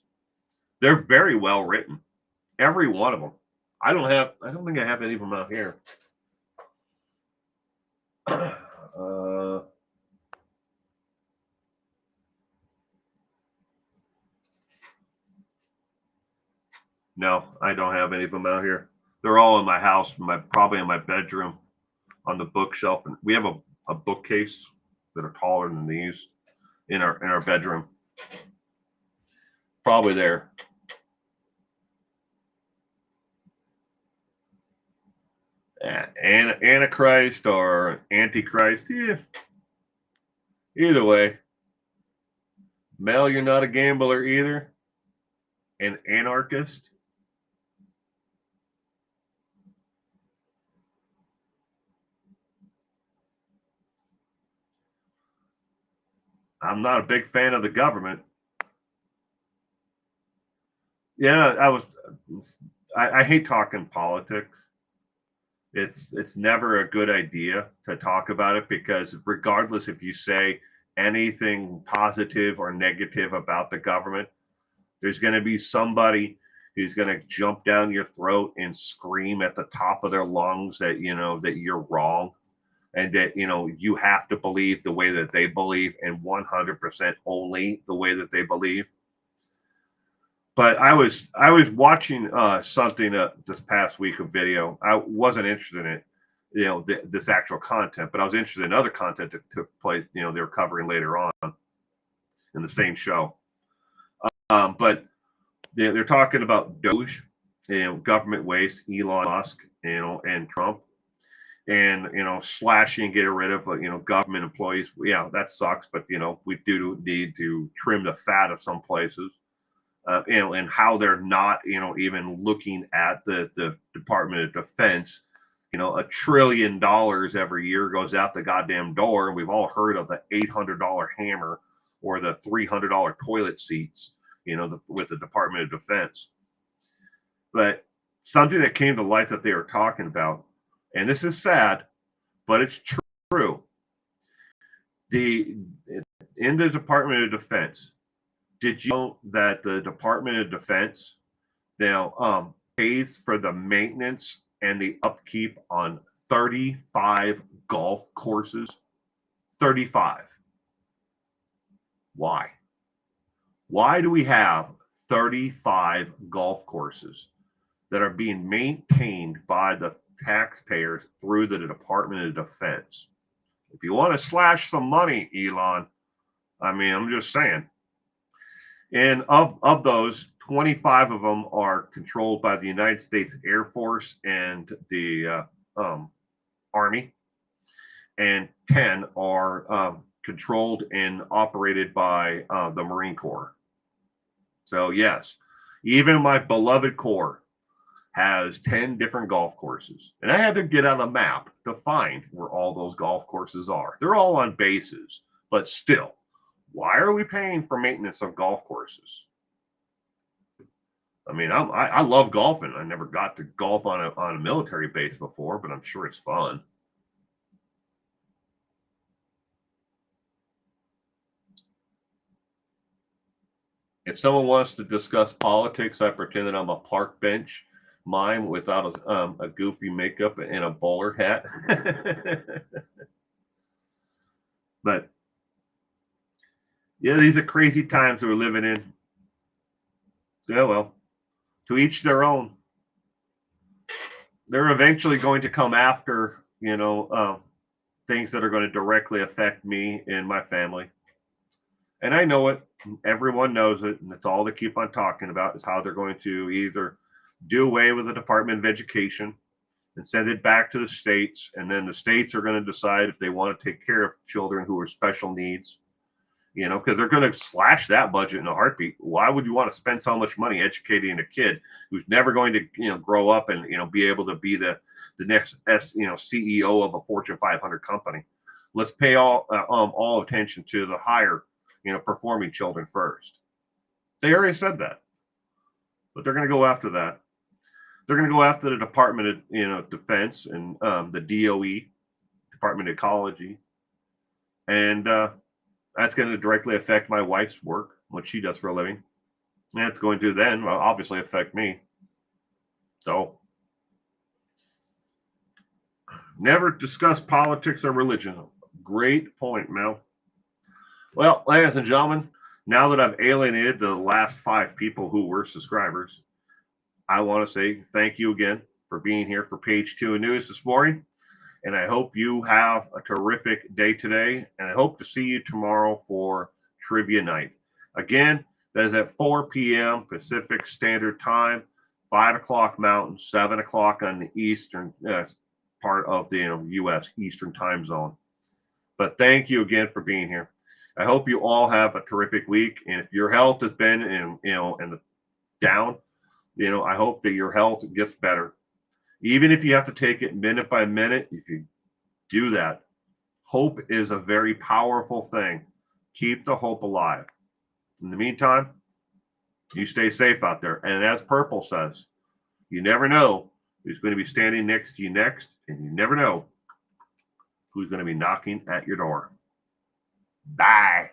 They're very well written, every one of them. I don't think I have any of them out here. No, I don't have any of them out here. They're all in my house, probably in my bedroom, on the bookshelf. And we have a bookcase that are taller than these in our bedroom. Probably there. Antichrist or Antichrist, yeah. Either way. Mel, you're not a gambler either. An anarchist. I'm not a big fan of the government. Yeah, I hate talking politics. It's never a good idea to talk about it, because regardless if you say anything positive or negative about the government, there's going to be somebody who's going to jump down your throat and scream at the top of their lungs that that you're wrong, and that you have to believe the way that they believe, and 100% only the way that they believe. But I was watching something this past week, a video. I wasn't interested in it, this actual content, but I was interested in other content that took place. They were covering later on in the same show. But they're talking about Doge, government waste, Elon Musk, and Trump, and slashing, get rid of government employees. Yeah, that sucks, but we do need to trim the fat of some places. and how they're not, even looking at the Department of Defense. $1 trillion every year goes out the goddamn door, and we've all heard of the $800 hammer or the $300 toilet seats, with the Department of Defense. But something that came to light that they were talking about, and this is sad, but it's true. In the Department of Defense, did you know that the Department of Defense now pays for the maintenance and the upkeep on 35 golf courses? 35. Why? Why do we have 35 golf courses that are being maintained by the taxpayers through the Department of Defense? If you want to slash some money, Elon, I'm just saying. And of those, 25 of them are controlled by the United States Air Force and the Army, and 10 are controlled and operated by the Marine Corps. So yes, even my beloved Corps has 10 different golf courses. And I had to get on a map to find where all those golf courses are. They're all on bases, but still, why are we paying for maintenance of golf courses? I love golfing. I never got to golf on a military base before, but I'm sure it's fun. If someone wants to discuss politics, I pretend that I'm a park bench mime without a goofy makeup and a bowler hat. But yeah, these are crazy times that we're living in. Yeah, well, to each their own. They're eventually going to come after, things that are going to directly affect me and my family. And I know it. Everyone knows it. And that's all they keep on talking about is how they're going to either do away with the Department of Education and send it back to the states. And then the states are going to decide if they want to take care of children who are special needs, because they're going to slash that budget in a heartbeat. Why would you want to spend so much money educating a kid who's never going to, grow up and, be able to be the next CEO of a Fortune 500 company? Let's pay all attention to the higher, performing children first. They already said that, but they're going to go after that. They're going to go after the Department of, Defense and the DOE, Department of Ecology, and that's going to directly affect my wife's work, what she does for a living. And it's going to then obviously affect me. So never discuss politics or religion. Great point, Mel. Well, ladies and gentlemen, now that I've alienated the last 5 people who were subscribers, I want to say thank you again for being here for Page 2 News this morning. And I hope you have a terrific day today. And I hope to see you tomorrow for Trivia Night. Again, that is at 4 p.m. Pacific Standard Time, 5 o'clock Mountain, 7 o'clock on the eastern part of the U.S. Eastern Time Zone. But thank you again for being here. I hope you all have a terrific week. And if your health has been in the down, I hope that your health gets better. Even if you have to take it minute by minute, if you do that, hope is a very powerful thing. Keep the hope alive. In the meantime, you stay safe out there. And as Purple says, you never know who's going to be standing next to you next, and you never know who's going to be knocking at your door. Bye.